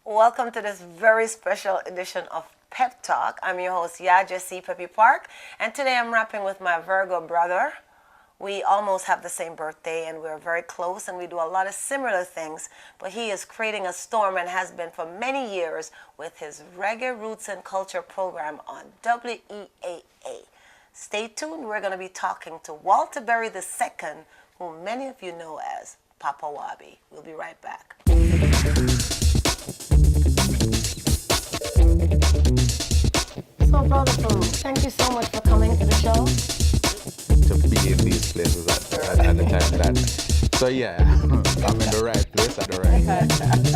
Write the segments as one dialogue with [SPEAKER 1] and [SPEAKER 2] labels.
[SPEAKER 1] Welcome to this very special edition of PEP Talk. I'm your host, Jesse Peppy Parke, and today I'm rapping with my Virgo brother. We almost have the same birthday and we're very close and we do a lot of similar things, but he is creating a storm and has been for many years with his Reggae Roots and Culture program on WEAA. Stay tuned, we're going to be talking to Walter Berry II, whom many of you know as Papa Wabe. We'll be right back. So, Brother Peru, thank you so much for coming to the show.
[SPEAKER 2] To be in these places at the time that. So yeah, I'm in the right place at the right time.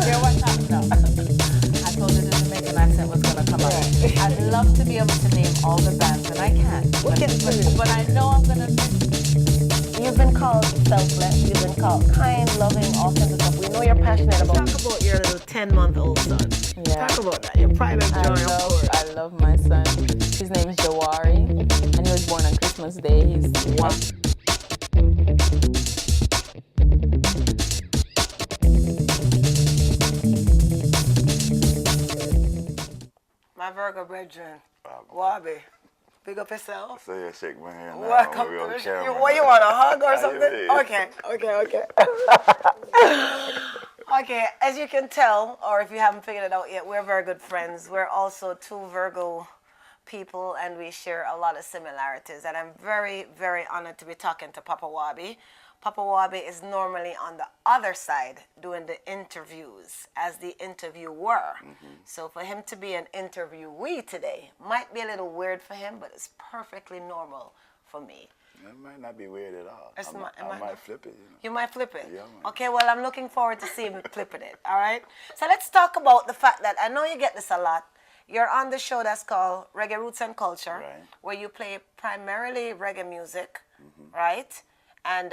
[SPEAKER 3] Hear what's up now? I told you the Jamaican accent was going to come out. I'd love to be able to name all the bands, and I can't. But I know I'm going to miss.
[SPEAKER 1] You've been called selfless, you've been called kind, loving, all kinds of stuff. We know you're passionate about. Talk about your little 10-month-old son.
[SPEAKER 3] Yeah.
[SPEAKER 1] Talk about that, your pride and joy.
[SPEAKER 3] I love my son. His name is Jawari, and he was born on Christmas Day. He's one.
[SPEAKER 1] My Virgo brethren, Wabi, big up yourself.
[SPEAKER 4] So yeah, shake my hand now.
[SPEAKER 1] Welcome to the show. What, you want a hug or something? Okay. Okay, as you can tell, or if you haven't figured it out yet, we're very good friends. We're also two Virgo people and we share a lot of similarities. And I'm very, very honored to be talking to Papa Wabe. Papa Wabe is normally on the other side doing the interviews as the interviewer. So for him to be an interviewee today might be a little weird for him, but it's perfectly normal for me.
[SPEAKER 4] It might not be weird at all.
[SPEAKER 1] I
[SPEAKER 4] might flip it.
[SPEAKER 1] You might flip it?
[SPEAKER 4] Yeah, man.
[SPEAKER 1] Okay, well, I'm looking forward to seeing you flipping it, all right? So let's talk about the fact that I know you get this a lot. You're on the show that's called Reggae Roots and Culture,
[SPEAKER 4] Right.
[SPEAKER 1] where you play primarily reggae music, right? And,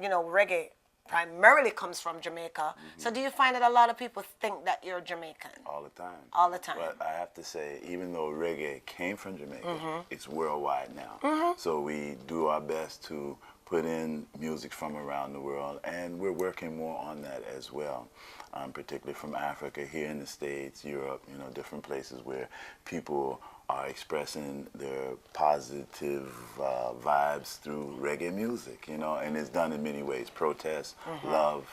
[SPEAKER 1] you know, reggae primarily comes from Jamaica. So do you find that a lot of people think that you're Jamaican?
[SPEAKER 4] All the time.
[SPEAKER 1] All the time.
[SPEAKER 4] But I have to say, even though reggae came from Jamaica, it's worldwide now. So we do our best to put in music from around the world, and we're working more on that as well, particularly from Africa, here in the States, Europe, you know, different places where people are expressing their positive vibes through reggae music, you know, and it's done in many ways: protest, love,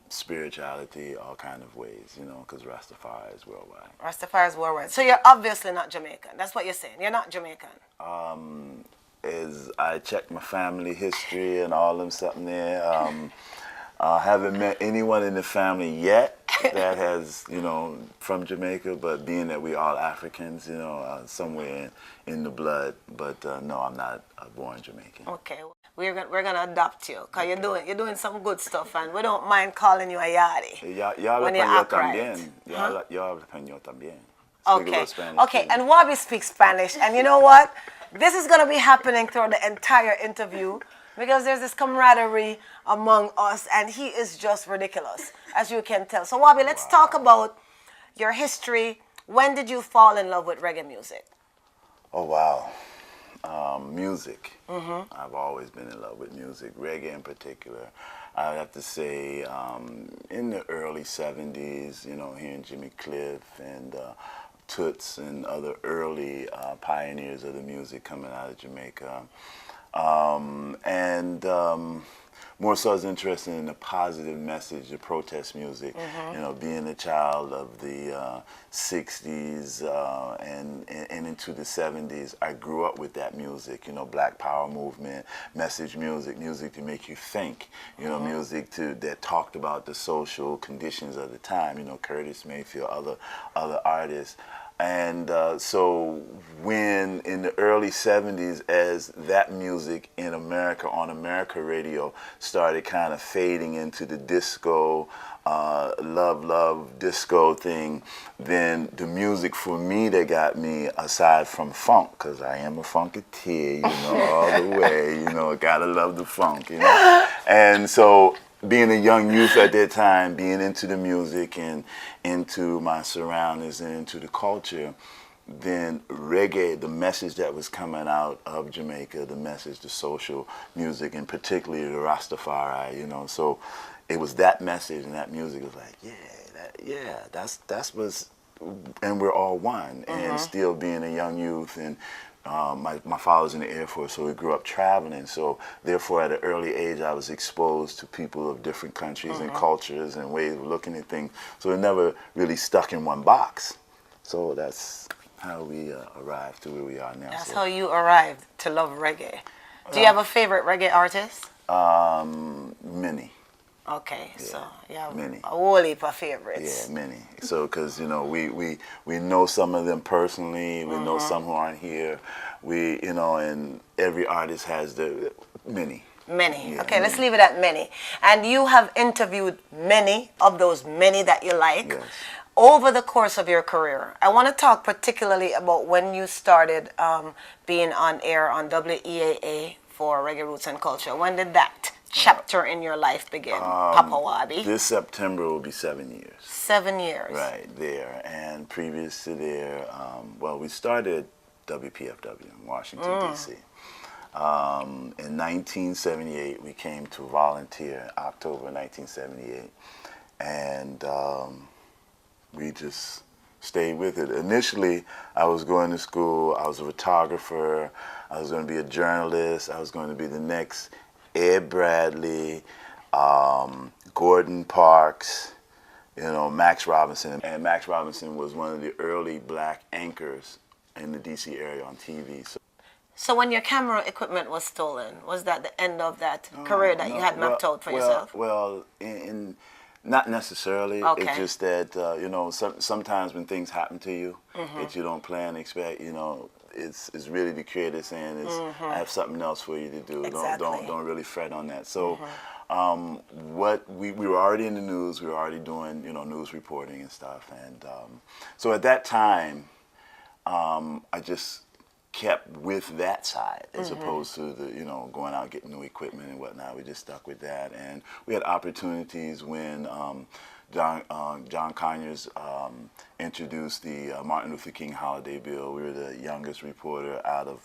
[SPEAKER 4] spirituality, all kind of ways, you know, because Rastafari is worldwide.
[SPEAKER 1] Rastafari is worldwide. So you're obviously not Jamaican. That's what you're saying. You're not Jamaican.
[SPEAKER 4] As I checked my family history and all them something there, I haven't met anyone in the family yet that has, you know, from Jamaica, but being that we all Africans, you know, somewhere in the blood, but no, I'm not born Jamaican.
[SPEAKER 1] Okay, we're gonna adopt you, because you're doing some good stuff, and we don't mind calling you a yardie.
[SPEAKER 4] Yo
[SPEAKER 1] when you
[SPEAKER 4] hablo
[SPEAKER 1] act right.
[SPEAKER 4] también. Yo hablo español también. Speak a
[SPEAKER 1] Okay,
[SPEAKER 4] little Spanish
[SPEAKER 1] okay,
[SPEAKER 4] too.
[SPEAKER 1] and Wabi speaks Spanish, and you know what? This is gonna be happening throughout the entire interview, because there's this camaraderie among us, and he is just ridiculous, as you can tell. So Wabi, let's talk about your history. When did you fall in love with reggae music?
[SPEAKER 4] Oh, wow. Music. I've always been in love with music, reggae in particular. I have to say, in the early 70s, you know, hearing Jimmy Cliff and Toots and other early pioneers of the music coming out of Jamaica. More so I was interested in the positive message, the protest music, you know, being a child of the 60s and into the 70s. I grew up with that music, you know, Black Power movement, message music, music to make you think, you know, music that talked about the social conditions of the time, you know, Curtis Mayfield, other artists. And so when in the early 70s, as that music in America, on America radio, started kind of fading into the disco, love disco thing, then the music for me that got me, aside from funk, because I am a funketeer, you know, all the way, you know, gotta love the funk, you know. And so being a young youth at that time, being into the music and into my surroundings and into the culture, then reggae, the message that was coming out of Jamaica, the message, the social music, and particularly the Rastafari, you know, so it was that message and that music was like, yeah, That's was, and we're all one, and still being a young youth, and my father was in the Air Force, so we grew up traveling. So therefore, at an early age, I was exposed to people of different countries and cultures and ways of looking at things. So it never really stuck in one box. So that's how we arrived to where we are now.
[SPEAKER 1] That's how you arrived to love reggae. Do you have a favorite reggae artist?
[SPEAKER 4] Many.
[SPEAKER 1] Okay, so yeah,
[SPEAKER 4] many.
[SPEAKER 1] a whole heap of favorites.
[SPEAKER 4] Yeah, many. So, because we know some of them personally. We know some who aren't here. And every artist has the many.
[SPEAKER 1] Many.
[SPEAKER 4] Yeah,
[SPEAKER 1] Okay, let's
[SPEAKER 4] many.
[SPEAKER 1] leave it at many. And you have interviewed many of those many that you like.
[SPEAKER 4] Yes.
[SPEAKER 1] Over the course of your career. I want to talk particularly about when you started being on air on WEAA for Reggae Roots and Culture. When did that chapter in your life begin, Papa Wabe?
[SPEAKER 4] This September will be 7 years.
[SPEAKER 1] 7 years.
[SPEAKER 4] Right there. And previous to there, we started WPFW in Washington, D.C. In 1978, we came to volunteer, October 1978. And we just stayed with it. Initially, I was going to school. I was a photographer. I was going to be a journalist. I was going to be the next Ed Bradley, Gordon Parks, Max Robinson. And Max Robinson was one of the early black anchors in the D.C. area on TV.
[SPEAKER 1] So when your camera equipment was stolen, was that the end of that career that you had mapped out for yourself?
[SPEAKER 4] Well, not necessarily.
[SPEAKER 1] Okay.
[SPEAKER 4] It's just that sometimes when things happen to you that you don't plan, expect, it's really the creator saying I have something else for you to do.
[SPEAKER 1] Exactly.
[SPEAKER 4] Don't really fret on that. So what we were already in the news. We were already doing news reporting and stuff. And so at that time, I just kept with that side as opposed to the going out getting new equipment and whatnot. We just stuck with that, and we had opportunities when John Conyers introduced the Martin Luther King holiday bill. We were the youngest reporter out of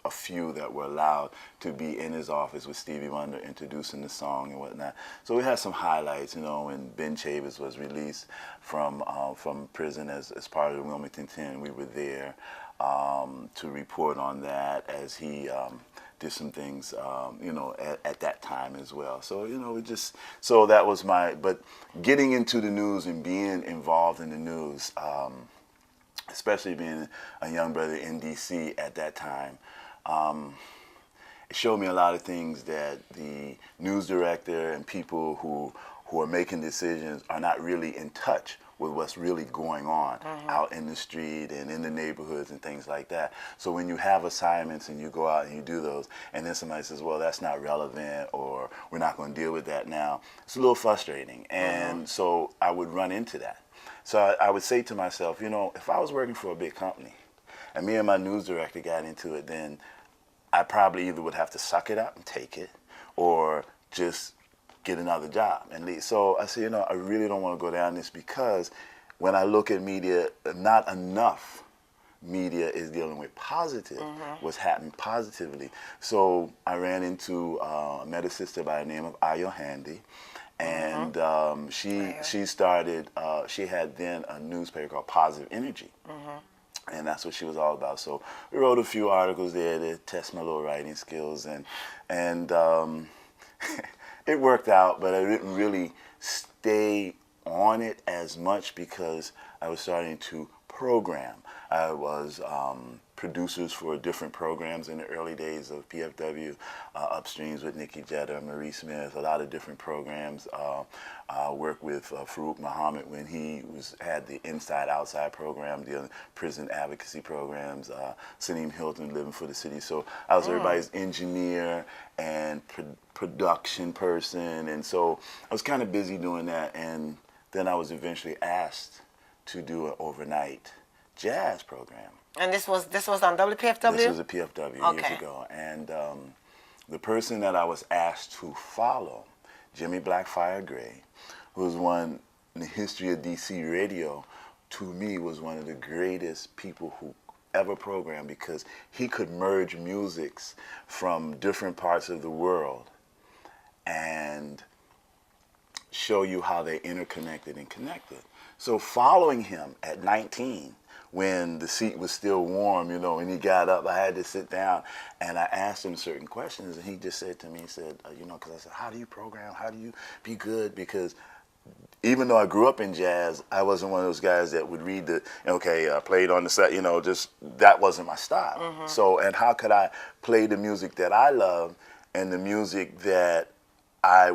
[SPEAKER 4] a few that were allowed to be in his office with Stevie Wonder introducing the song and whatnot. So we had some highlights, when Ben Chavis was released from prison as part of the Wilmington 10. We were there to report on that as he did some things, at that time as well. So, so that was but getting into the news and being involved in the news, especially being a young brother in D.C. at that time, it showed me a lot of things that the news director and people who are making decisions are not really in touch with what's really going on out in the street and in the neighborhoods and things like that. So when you have assignments and you go out and you do those, and then somebody says, well, that's not relevant, or we're not going to deal with that now, it's a little frustrating. And so I would run into that. So I would say to myself, if I was working for a big company and me and my news director got into it, then I probably either would have to suck it up and take it, or just get another job and leave. So I said, I really don't want to go down this, because when I look at media, not enough media is dealing with what's happening positively. So I ran into met a sister by the name of Ayo Handy, and she started, she had then a newspaper called Positive Energy. And that's what she was all about. So we wrote a few articles there to test my little writing skills, and it worked out, but I didn't really stay on it as much because I was starting to program. I was producers for different programs in the early days of PFW, Upstreams with Nikki Jeter, Marie Smith, a lot of different programs. Worked with Farouk Muhammad when he had the Inside Outside program, the prison advocacy programs, Saneem Hilton, Living for the City. So I was everybody's engineer and production person, and so I was kind of busy doing that, and then I was eventually asked to do an overnight jazz program.
[SPEAKER 1] And this was on WPFW?
[SPEAKER 4] This was a PFW years ago, and the person that I was asked to follow, Jimmy Blackfire Gray, who was one in the history of DC radio, to me was one of the greatest people who ever programmed, because he could merge musics from different parts of the world and show you how they're interconnected and connected. So following him at 19, when the seat was still warm, you know, and he got up, I had to sit down, and I asked him certain questions, and he just said to me, he said, you know, because I said, how do you program? How do you be good? Because even though I grew up in jazz, I wasn't one of those guys that would read I played on the set, you know, just that wasn't my style. So, and how could I play the music that I love and the music that I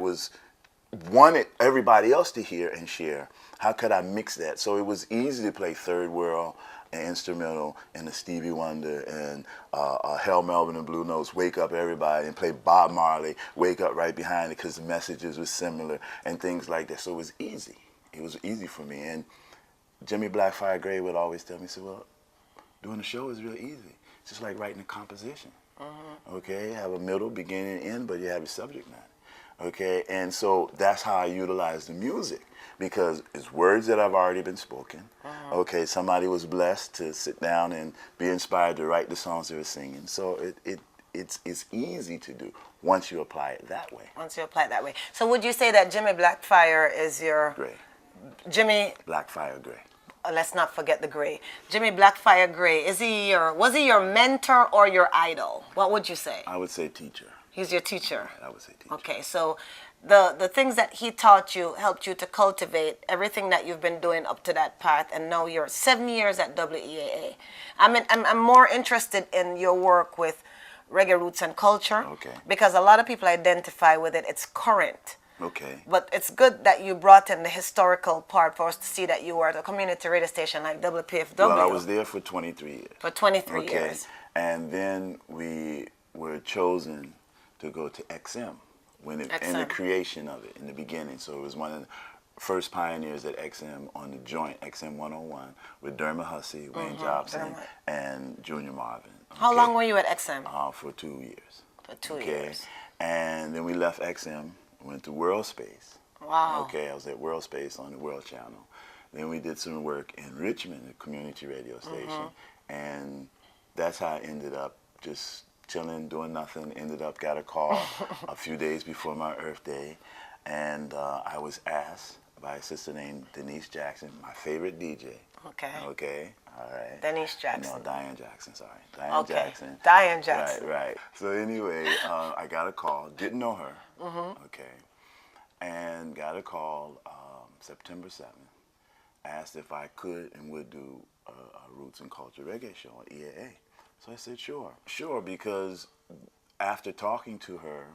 [SPEAKER 4] wanted everybody else to hear and share? How could I mix that? So it was easy to play third world and instrumental and a Stevie Wonder and Hal Melvin and Blue Notes, Wake Up Everybody, and play Bob Marley, Wake Up right behind it, because the messages were similar and things like that. So it was easy. It was easy for me. And Jimmy Blackfire Gray would always tell me, he said, well, doing a show is real easy. It's just like writing a composition. Okay, you have a middle, beginning, end, but you have your subject matter. Okay, and so that's how I utilize the music, because it's words that have already been spoken. Okay, somebody was blessed to sit down and be inspired to write the songs they were singing. So it's easy to do once you apply it that way.
[SPEAKER 1] Once you apply it that way. So would you say that Jimmy Blackfire is your...
[SPEAKER 4] Gray.
[SPEAKER 1] Jimmy...
[SPEAKER 4] Blackfire Gray.
[SPEAKER 1] Let's not forget the Gray. Jimmy Blackfire Gray, was he your mentor or your idol? What would you say?
[SPEAKER 4] I would say teacher.
[SPEAKER 1] He's your teacher.
[SPEAKER 4] I would say teacher.
[SPEAKER 1] Okay, so the things that he taught you helped you to cultivate everything that you've been doing up to that path, and now you're 7 years at WEAA. I'm more interested in your work with reggae roots and culture, because a lot of people identify with it. It's current.
[SPEAKER 4] Okay.
[SPEAKER 1] But it's good that you brought in the historical part for us to see that you were at a community radio station like WPFW.
[SPEAKER 4] Well, I was there for 23 years.
[SPEAKER 1] For 23 years.
[SPEAKER 4] And then we were chosen to go to XM in the creation of it, in the beginning. So it was one of the first pioneers at XM on the joint, XM 101, with Dermot Hussey, Wayne Jobson, and Junior Marvin.
[SPEAKER 1] How long were you at XM?
[SPEAKER 4] For 2 years.
[SPEAKER 1] For 2 years.
[SPEAKER 4] And then we left XM, went to World Space.
[SPEAKER 1] Wow.
[SPEAKER 4] Okay, I was at World Space on the World Channel. Then we did some work in Richmond, a community radio station. And that's how I ended up just chilling, doing nothing. Ended up, got a call a few days before my Earth Day. And I was asked by a sister named Denise Jackson, my favorite DJ.
[SPEAKER 1] Okay.
[SPEAKER 4] Okay, all right.
[SPEAKER 1] Denise Jackson.
[SPEAKER 4] No, Diane Jackson, sorry. Diane Jackson.
[SPEAKER 1] Diane Jackson.
[SPEAKER 4] Right. So anyway, I got a call, didn't know her. Okay. And got a call September 7th. Asked if I could and would do a Roots and Culture reggae show on EAA. So I said, sure. Sure, because after talking to her,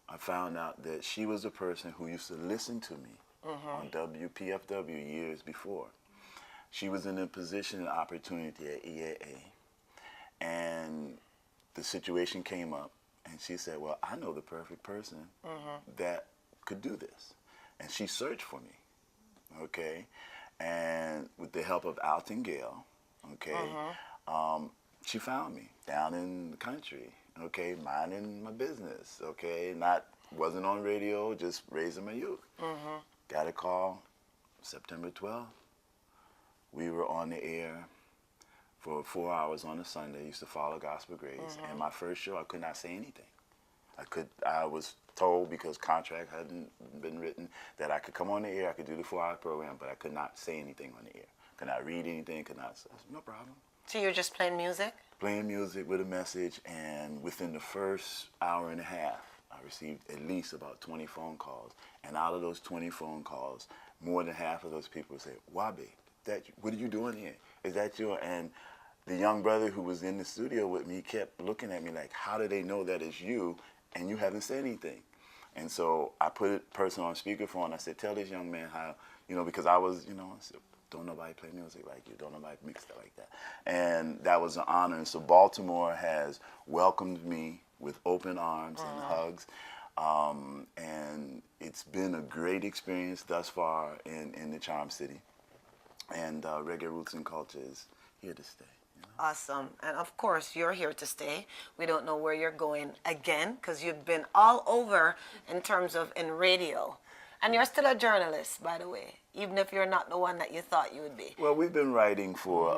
[SPEAKER 4] I found out that she was the person who used to listen to me on WPFW years before. She was in a position and opportunity at EAA, and the situation came up, and she said, well, I know the perfect person that could do this. And she searched for me, okay? And with the help of Alton Gale, okay, she found me down in the country, okay, minding my business, okay, wasn't on radio, just raising my youth. Got a call September 12th. We were on the air for 4 hours on a Sunday. Used to follow Gospel Grace. And my first show, I could not say anything. I was told, because contract hadn't been written, that I could come on the air, I could do the 4-hour program, but I could not say anything on the air. Could not read anything, could not say, no problem.
[SPEAKER 1] So you're just playing music?
[SPEAKER 4] Playing music with a message, and within the first hour and a half, I received at least about 20 phone calls. And out of those 20 phone calls, more than half of those people would say, Wabi, what are you doing here? Is that you? And the young brother who was in the studio with me kept looking at me like, how do they know that it's you and you haven't said anything? And so I put a person on speakerphone. I said, tell this young man how, because I was, I said, don't nobody play music like you. Don't nobody mix it like that. And that was an honor. And so Baltimore has welcomed me with open arms and hugs. And it's been a great experience thus far in the Charm City. And Reggae Roots and Culture is here to stay.
[SPEAKER 1] Awesome. And of course, you're here to stay. We don't know where you're going again, because you've been all over in terms of in radio. And you're still a journalist, by the way, even if you're not the one that you thought you would be.
[SPEAKER 4] Well, we've been writing for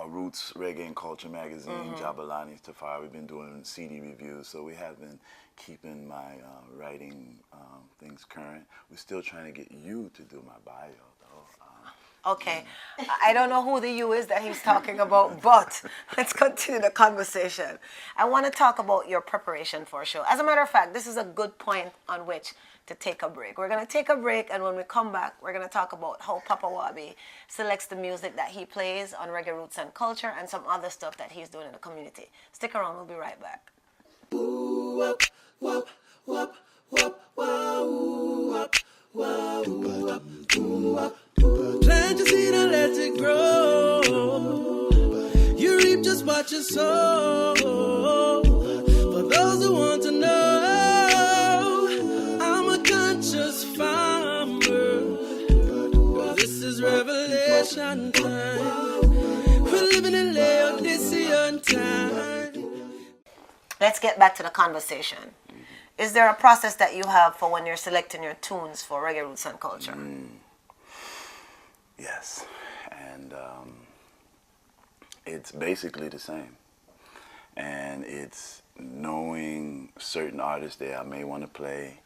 [SPEAKER 4] Roots Reggae and Culture magazine, Jabalani Tafari. We've been doing CD reviews, so we have been keeping my writing things current. We're still trying to get you to do my bio, though.
[SPEAKER 1] Okay, I don't know who the you is that he's talking about, but let's continue the conversation. I want to talk about your preparation for a show. As a matter of fact, this is a good point on which to take a break. We're going to take a break, and when we come back, we're going to talk about how Papa Wabe selects the music that he plays on Reggae Roots and Culture and some other stuff that he's doing in the community. Stick around, we'll be right back.
[SPEAKER 5] Plant your seed and let it grow. You reap just what you sow. For those who want to know, I'm a conscious farmer. This is revelation time. We're living in Laodicean time.
[SPEAKER 1] Let's get back to the conversation. Is there a process that you have for when you're selecting your tunes for Reggae Roots and Culture?
[SPEAKER 4] Yes, and it's basically the same. And it's knowing certain artists that I may want to play,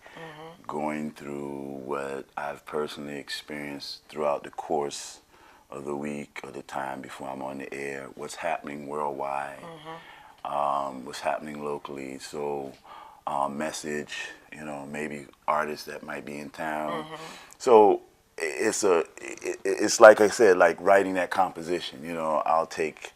[SPEAKER 4] going through what I've personally experienced throughout the course of the week or the time before I'm on the air, what's happening worldwide, what's happening locally. So message, you know, maybe artists that might be in town. So it's like I said, like writing that composition. You know, I'll take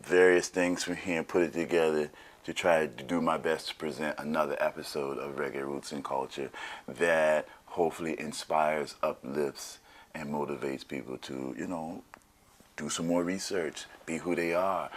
[SPEAKER 4] various things from here and put it together to try to do my best to present another episode of Reggae Roots and Culture that hopefully inspires, uplifts, and motivates people to, you know, do some more research, be who they are,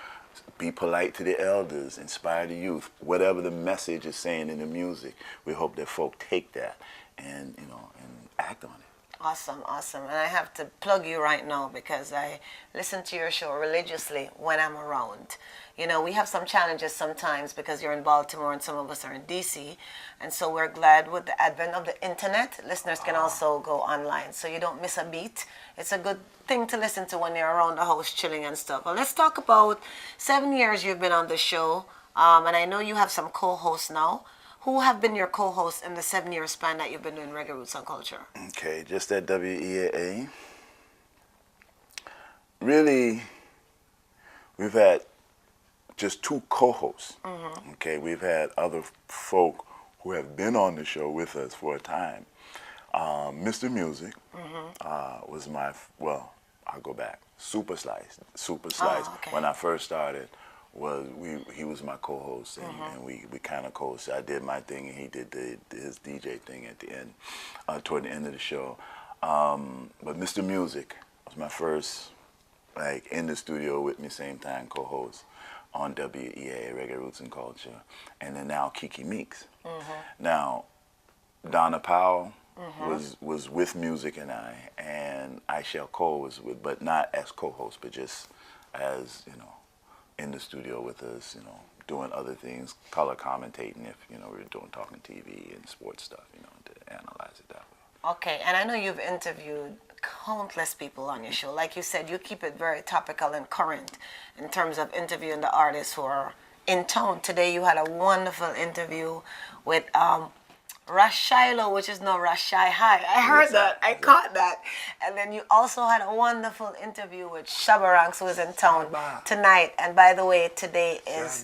[SPEAKER 4] be polite to the elders, inspire the youth. Whatever the message is saying in the music, we hope that folk take that and, you know, and act on it.
[SPEAKER 1] Awesome, awesome. And I have to plug you right now because I listen to your show religiously when I'm around. You know, we have some challenges sometimes because you're in Baltimore and some of us are in DC. And so we're glad with the advent of the internet, listeners can also go online so you don't miss a beat. It's a good thing to listen to when you're around the house chilling and stuff. Well, let's talk about 7 years you've been on the show. And I know you have some co-hosts now. Who have been your co-hosts in the 7-year span that you've been doing Reggae Roots and Culture?
[SPEAKER 4] Okay, just at WEAA. Really, we've had just 2 co-hosts. Okay, we've had other folk who have been on the show with us for a time. Mr. Music was my, well, I'll go back. Super Slice.
[SPEAKER 1] okay.
[SPEAKER 4] When I first started, he was my co-host, and we kind of co-hosted. I did my thing, and he did his DJ thing at the end, toward the end of the show. But Mr. Music was my first, like, in the studio with me, same time co-host on WEA, Reggae Roots and Culture, and then now Kiki Meeks. Now, Donna Powell was with Music and I Shall Cole was with, but not as co-host, but just as, you know, in the studio with us, you know, doing other things, color commentating if, you know, we were doing talking TV and sports stuff, you know, to analyze it that way.
[SPEAKER 1] Okay, and I know you've interviewed countless people on your show. Like you said, you keep it very topical and current in terms of interviewing the artists who are in town. Today you had a wonderful interview with Rashilo, which is now Rashai High. I heard that. I caught that. And then you also had a wonderful interview with Shabaranks, who is in town tonight. And by the way, today is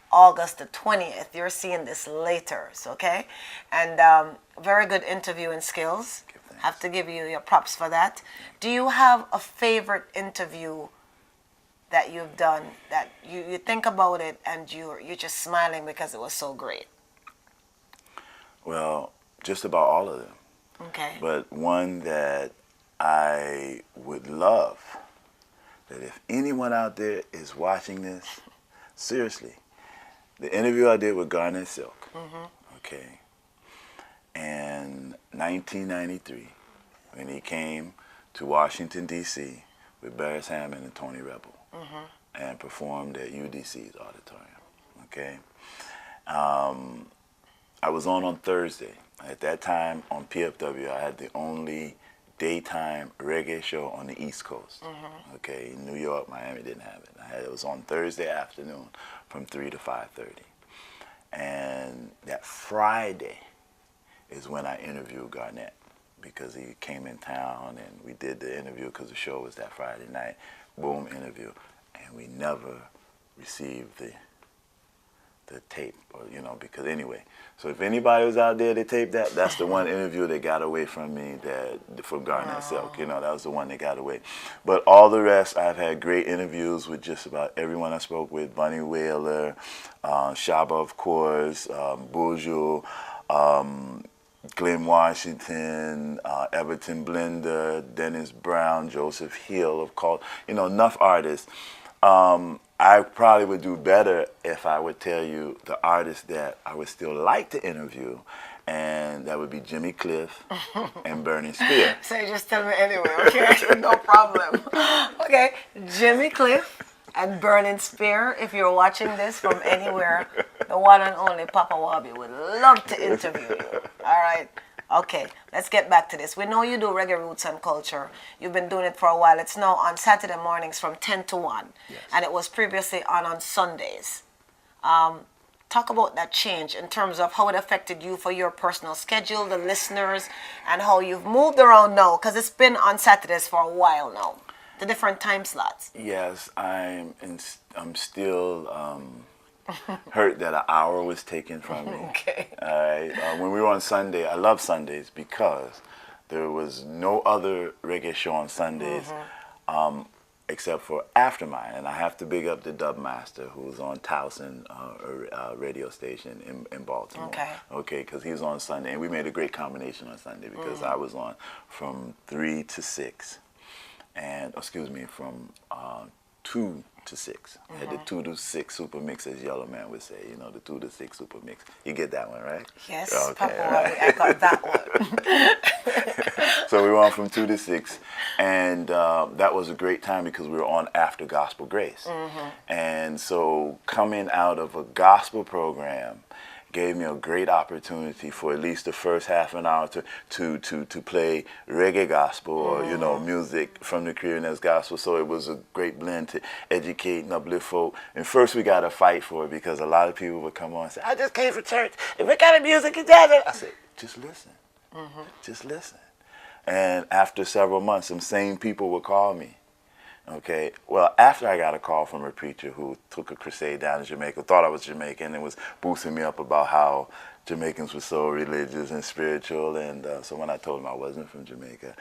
[SPEAKER 1] August the 20th. You're seeing this later, okay? And very good interviewing skills. Have to give you your props for that. Do you have a favorite interview that you've done that you think about it and you're just smiling because it was so great?
[SPEAKER 4] Well, just about all of them.
[SPEAKER 1] Okay.
[SPEAKER 4] But one that I would love, that if anyone out there is watching this, seriously, the interview I did with Garnet Silk, okay, in 1993, when he came to Washington, D.C. with Barris Hammond and Tony Rebel and performed at UDC's auditorium, okay? I was on Thursday. At that time on PFW, I had the only daytime reggae show on the East Coast. Okay, New York, Miami didn't have it. It was on Thursday afternoon from 3 to 5:30. And that Friday is when I interviewed Garnett, because he came in town and we did the interview because the show was that Friday night. Boom, interview. And we never received the tape, or because anyway. So if anybody was out there to tape that, that's the one interview that got away from me, from Garnett Silk. That was the one that got away. But all the rest, I've had great interviews with just about everyone I spoke with. Bunny Wailer, Shaba, of course, Bourgeois, Glenn Washington, Everton Blender, Dennis Brown, Joseph Hill, of course, enough artists. I probably would do better if I would tell you the artists that I would still like to interview, and that would be Jimmy Cliff and Burning Spear.
[SPEAKER 1] So you just tell me anyway, okay? No problem. Okay, Jimmy Cliff and Burning Spear, if you're watching this from anywhere, the one and only Papa Wabe would love to interview you. All right? Okay, let's get back to this. We know you do reggae roots and culture. You've been doing it for a while. It's now on Saturday mornings from 10 to 1.
[SPEAKER 4] Yes.
[SPEAKER 1] And it was previously on Sundays. Talk about that change in terms of how it affected you for your personal schedule, the listeners, and how you've moved around now, because it's been on Saturdays for a while now, the different time slots.
[SPEAKER 4] Yes, I'm still hurt that an hour was taken from me.
[SPEAKER 1] Okay.
[SPEAKER 4] All right. When we were on Sunday, I love Sundays because there was no other reggae show on Sundays except for after mine. And I have to big up the Dub Master, who's on Towson radio station in Baltimore.
[SPEAKER 1] Okay.
[SPEAKER 4] Okay, because he was on Sunday. And we made a great combination on Sunday because I was on from 3 to 6. And, from 2 to 6. I had the 2 to 6 super mix, as Yellow Man would say. The 2 to 6 super mix. You get that one, right?
[SPEAKER 1] Yes,
[SPEAKER 4] Okay,
[SPEAKER 1] Papa
[SPEAKER 4] right.
[SPEAKER 1] Wabe, I got that one.
[SPEAKER 4] So we were on from 2 to 6, and that was a great time because we were on after Gospel Grace. And so coming out of a gospel program gave me a great opportunity for at least the first half an hour to play reggae gospel or music from the Curating as gospel. So it was a great blend to educate and uplift folk. And first we got to fight for it because a lot of people would come on and say, "I just came from church. If we got a music and that," I said, "Just listen, just listen." And after several months, some same people would call me. Okay, well, after I got a call from a preacher who took a crusade down in Jamaica, thought I was Jamaican, and was boosting me up about how Jamaicans were so religious and spiritual. And so when I told him I wasn't from Jamaica,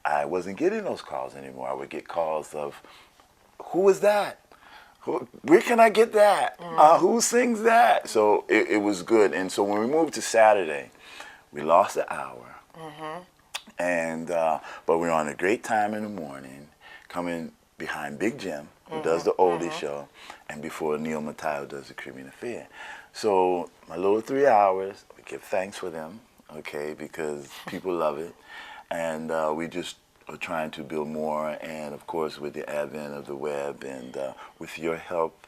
[SPEAKER 4] I wasn't getting those calls anymore. I would get calls of, "Who is that? Where can I get that? Who sings that?" So it was good. And so when we moved to Saturday, we lost an hour. And but we were on a great time in the morning, coming behind Big Jim, who does the oldie show, and before Neil Matayo does the Caribbean Affair. So my little 3 hours, we give thanks for them, okay, because people love it. And we just are trying to build more, and of course with the advent of the web and with your help,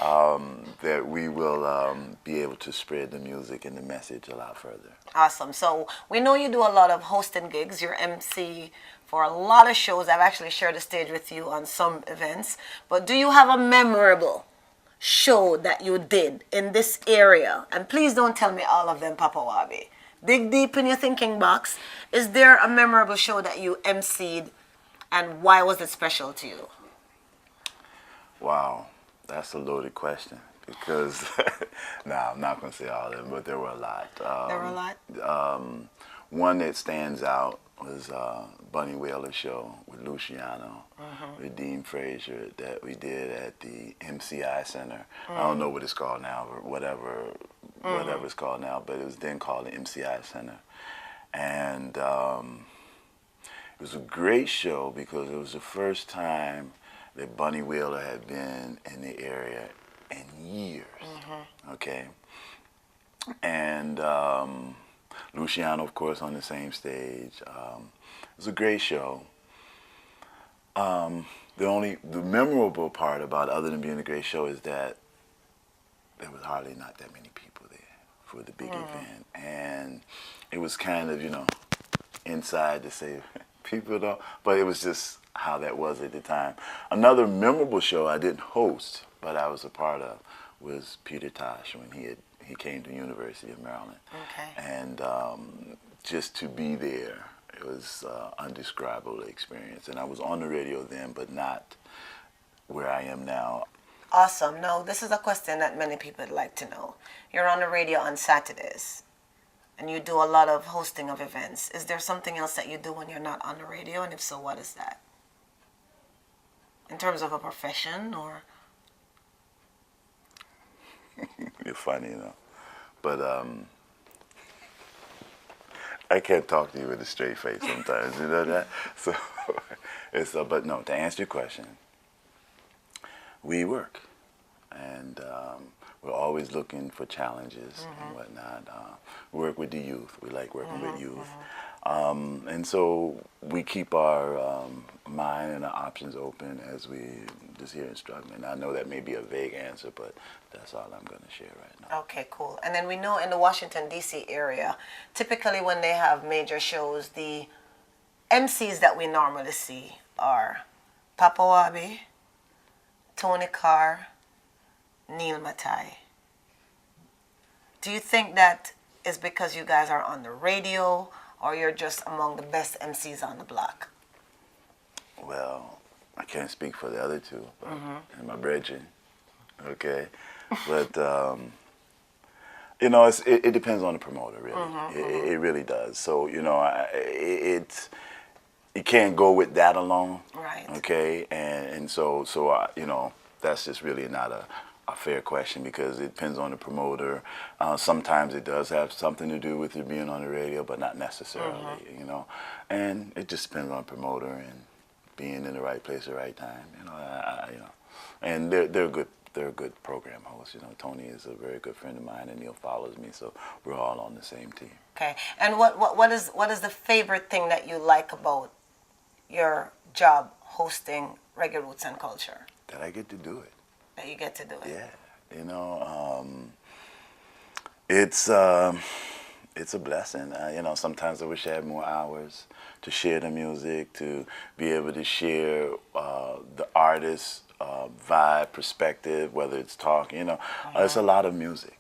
[SPEAKER 4] that we will be able to spread the music and the message a lot further.
[SPEAKER 1] Awesome. So we know you do a lot of hosting gigs. You're MC for a lot of shows. I've actually shared the stage with you on some events. But do you have a memorable show that you did in this area? And please don't tell me all of them, Papa Wabe. Dig deep in your thinking box. Is there a memorable show that you MC'd, and why was it special to you?
[SPEAKER 4] Wow, that's a loaded question. Because, I'm not going to say all of them, but there were a lot.
[SPEAKER 1] There were a lot?
[SPEAKER 4] One that stands out was Bunny Wailer show with Luciano, with Dean Frazier, that we did at the MCI Center. I don't know what it's called now, or whatever it's called now, but it was then called the MCI Center. And it was a great show because it was the first time that Bunny Wailer had been in the area in years, okay? And Luciano, of course, on the same stage. It was a great show. The memorable part about, other than being a great show, is that there was hardly not that many people there for the big event. And it was kind of, inside to say, People don't, but it was just how that was at the time. Another memorable show I didn't host, but I was a part of, was Peter Tosh when he came to University of Maryland.
[SPEAKER 1] Okay.
[SPEAKER 4] And just to be there, it was undescribable experience. And I was on the radio then, but not where I am now.
[SPEAKER 1] Awesome. Now, this is a question that many people would like to know. You're on the radio on Saturdays, and you do a lot of hosting of events. Is there something else that you do when you're not on the radio? And if so, what is that? In terms of a profession, or?
[SPEAKER 4] You're funny, you know. But I can't talk to you with a straight face sometimes, you know that? So, but no, to answer your question, we work. And we're always looking for challenges and whatnot. We work with the youth. We like working with youth. And so we keep our mind and our options open as we just hear and struggling. I know that may be a vague answer, but that's all I'm going to share right now.
[SPEAKER 1] Okay, cool. And then we know in the Washington, D.C. area, typically when they have major shows, the MCs that we normally see are Papa Wabe, Tony Carr, Neil Matai. Do you think that is because you guys are on the radio, or you're just among the best MCs on the block?
[SPEAKER 4] Well, I can't speak for the other two, but and my brethren, okay? But, you know, it depends on the promoter, really. It really does. So, you know, you can't go with that alone,
[SPEAKER 1] Right.
[SPEAKER 4] okay? And so you know, that's just really not a fair question, because it depends on the promoter. Sometimes it does have something to do with you being on the radio, but not necessarily, you know. And it just depends on the promoter and being in the right place at the right time, you know. You know, and they're a good program host. You know, Tony is a very good friend of mine, and Neil follows me, so we're all on the same team.
[SPEAKER 1] Okay. And what is the favorite thing that you like about your job hosting Reggae Roots and Culture?
[SPEAKER 4] That I get to do it.
[SPEAKER 1] That you get to do it.
[SPEAKER 4] Yeah, you know, it's a blessing. You know, sometimes I wish I had more hours to share the music, to be able to share the artist's vibe, perspective, whether it's talk. You know, it's a lot of music,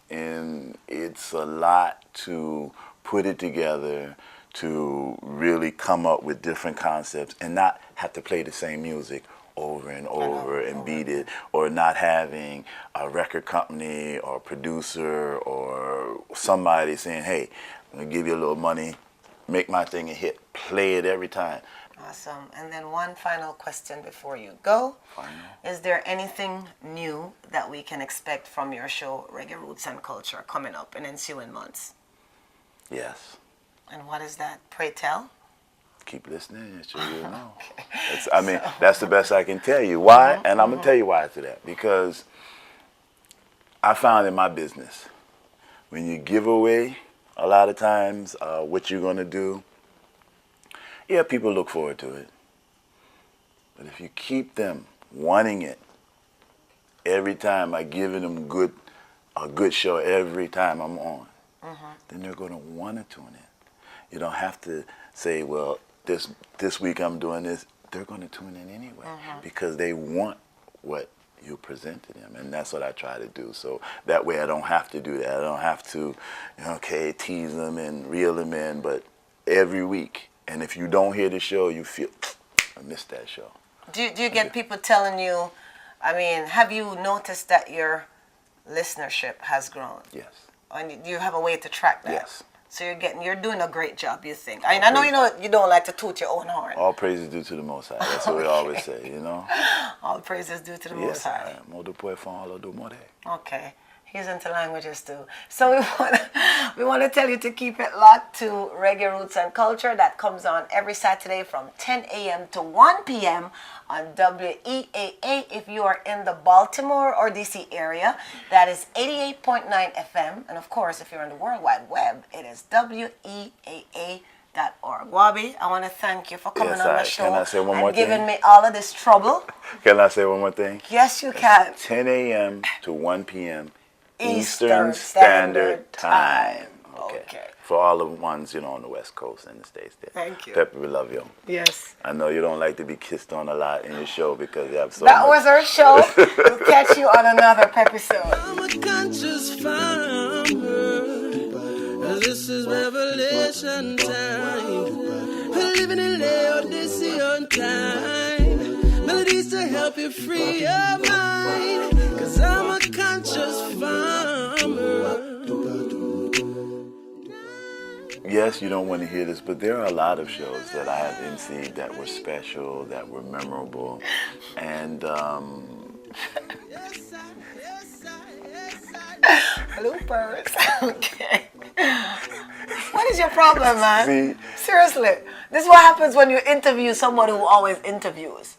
[SPEAKER 4] and it's a lot to put it together, to really come up with different concepts and not have to play the same music over and over and beat it, or not having a record company or producer or somebody saying, hey, I'm going to give you a little money, make my thing a hit, play it every time.
[SPEAKER 1] Awesome. And then one final question before you go.
[SPEAKER 4] Final.
[SPEAKER 1] Is there anything new that we can expect from your show, Reggae Roots and Culture, coming up in ensuing months?
[SPEAKER 4] Yes.
[SPEAKER 1] And what is that? Pray tell.
[SPEAKER 4] Keep listening, and sure you'll know. I mean, that's the best I can tell you. Why? And I'm going to tell you why to that. Because I found in my business, when you give away a lot of times what you're going to do, yeah, people look forward to it. But if you keep them wanting it every time, by giving them a good show every time I'm on, then they're going to want to tune in. You don't have to say, well, this week I'm doing this. They're going to tune in anyway because they want what you present to them, and that's what I try to do. So that way I don't have to do that. I don't have to, tease them and reel them in, but every week. And if you don't hear the show, you feel, I missed that show.
[SPEAKER 1] Do you get people telling you, I mean, have you noticed that your listenership has grown?
[SPEAKER 4] Yes.
[SPEAKER 1] And do you have a way to track that?
[SPEAKER 4] Yes.
[SPEAKER 1] So you're doing a great job, you think. I know you don't like to toot your own horn.
[SPEAKER 4] All praise is due to the Most High. That's what we always say, you know.
[SPEAKER 1] All praise is due to the Most High. Okay. He's into languages too. So we want to tell you to keep it locked to Reggae Roots and Culture. That comes on every Saturday from 10 a.m. to 1 p.m. on WEAA. If you are in the Baltimore or DC area, that is 88.9 FM. And of course, if you're on the World Wide Web, it is WEAA.org. Wabi, I want to thank you for coming on the show.
[SPEAKER 4] Can I say one more thing?
[SPEAKER 1] Giving me all of this trouble.
[SPEAKER 4] Can I say one more thing?
[SPEAKER 1] Yes, you can.
[SPEAKER 4] 10 a.m. to 1 p.m.
[SPEAKER 1] Eastern Standard Time. Okay.
[SPEAKER 4] For all the ones, on the West Coast and the States there.
[SPEAKER 1] Thank you.
[SPEAKER 4] Peppy, we love you.
[SPEAKER 1] Yes.
[SPEAKER 4] I know you don't like to be kissed on a lot in your show because you have so
[SPEAKER 1] That
[SPEAKER 4] much.
[SPEAKER 1] was our show. We'll catch you on another episode.
[SPEAKER 5] I'm a conscious farmer. This is revelation time. Living in Laodicea time. Melodies to help you free your mind. Cause I'm a conscious farmer.
[SPEAKER 4] Yes, you don't want to hear this, but there are a lot of shows that I have emceed that were special, that were memorable, and
[SPEAKER 1] Bloopers. Okay. What is your problem, man?
[SPEAKER 4] See?
[SPEAKER 1] Seriously. This is what happens when you interview someone who always interviews.